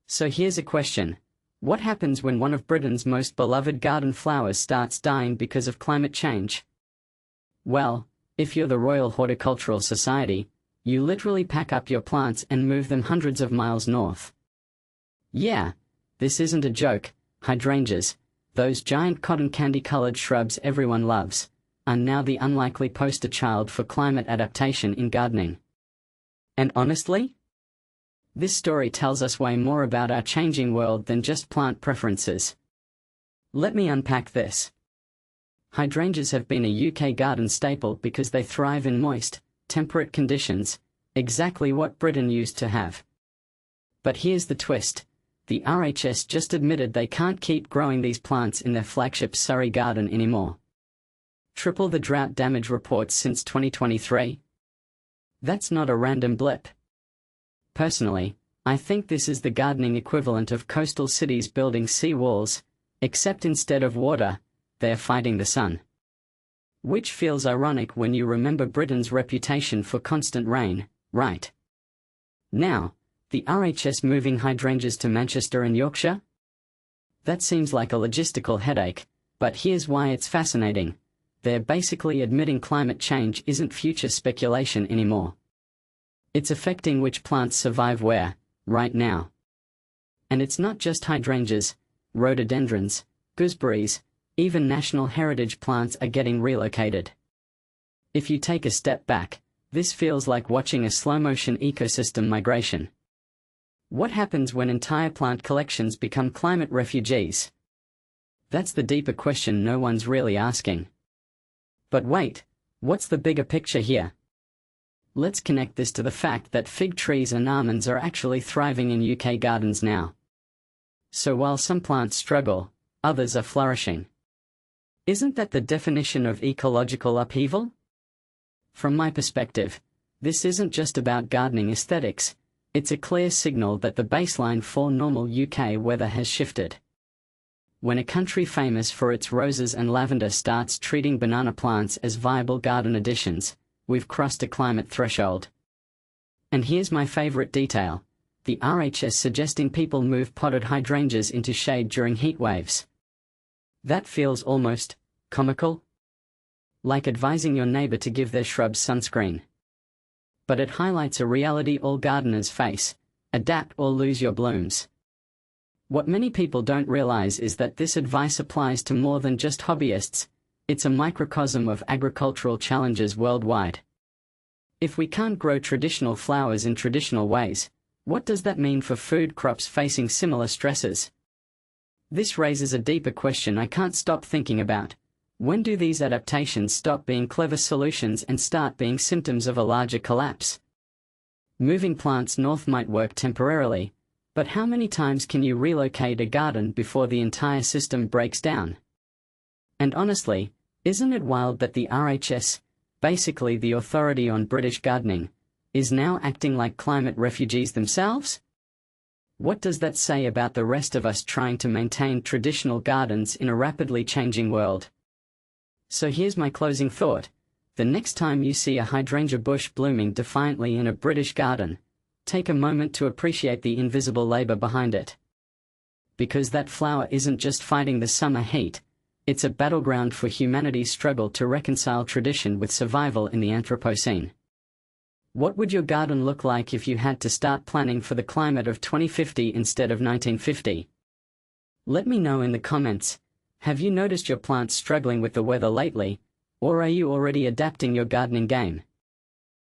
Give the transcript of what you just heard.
So here's a question. What happens when one of Britain's most beloved garden flowers starts dying because of climate change? Well, if you're the Royal Horticultural Society, you literally pack up your plants and move them hundreds of miles north. Yeah, this isn't a joke. Hydrangeas, those giant cotton candy-colored shrubs everyone loves, are now the unlikely poster child for climate adaptation in gardening. And honestly, this story tells us way more about our changing world than just plant preferences. Let me unpack this. Hydrangeas have been a UK garden staple because they thrive in moist, temperate conditions, exactly what Britain used to have. But here's the twist. The RHS just admitted they can't keep growing these plants in their flagship Surrey garden anymore. Triple the drought damage reports since 2023? That's not a random blip. Personally, I think this is the gardening equivalent of coastal cities building sea walls, except instead of water, they're fighting the sun. Which feels ironic when you remember Britain's reputation for constant rain, right? Now, the RHS moving hydrangeas to Manchester and Yorkshire? That seems like a logistical headache, but here's why it's fascinating. They're basically admitting climate change isn't future speculation anymore. It's affecting which plants survive where, right now. And it's not just hydrangeas, rhododendrons, gooseberries, even national heritage plants are getting relocated. If you take a step back, this feels like watching a slow-motion ecosystem migration. What happens when entire plant collections become climate refugees? That's the deeper question no one's really asking. But wait, what's the bigger picture here? Let's connect this to the fact that fig trees and almonds are actually thriving in UK gardens now. So while some plants struggle, others are flourishing. Isn't that the definition of ecological upheaval? From my perspective, this isn't just about gardening aesthetics. It's a clear signal that the baseline for normal UK weather has shifted. When a country famous for its roses and lavender starts treating banana plants as viable garden additions, we've crossed a climate threshold. And here's my favorite detail: the RHS suggesting people move potted hydrangeas into shade during heat waves. That feels almost comical? Like advising your neighbor to give their shrubs sunscreen. But it highlights a reality all gardeners face: adapt or lose your blooms. What many people don't realize is that this advice applies to more than just hobbyists. It's a microcosm of agricultural challenges worldwide. If we can't grow traditional flowers in traditional ways, what does that mean for food crops facing similar stresses? This raises a deeper question I can't stop thinking about. When do these adaptations stop being clever solutions and start being symptoms of a larger collapse? Moving plants north might work temporarily, but how many times can you relocate a garden before the entire system breaks down? And honestly, isn't it wild that the RHS, basically the authority on British gardening, is now acting like climate refugees themselves? What does that say about the rest of us trying to maintain traditional gardens in a rapidly changing world? So here's my closing thought. The next time you see a hydrangea bush blooming defiantly in a British garden, take a moment to appreciate the invisible labor behind it. Because that flower isn't just fighting the summer heat, it's a battleground for humanity's struggle to reconcile tradition with survival in the Anthropocene. What would your garden look like if you had to start planning for the climate of 2050 instead of 1950? Let me know in the comments. Have you noticed your plants struggling with the weather lately, or are you already adapting your gardening game?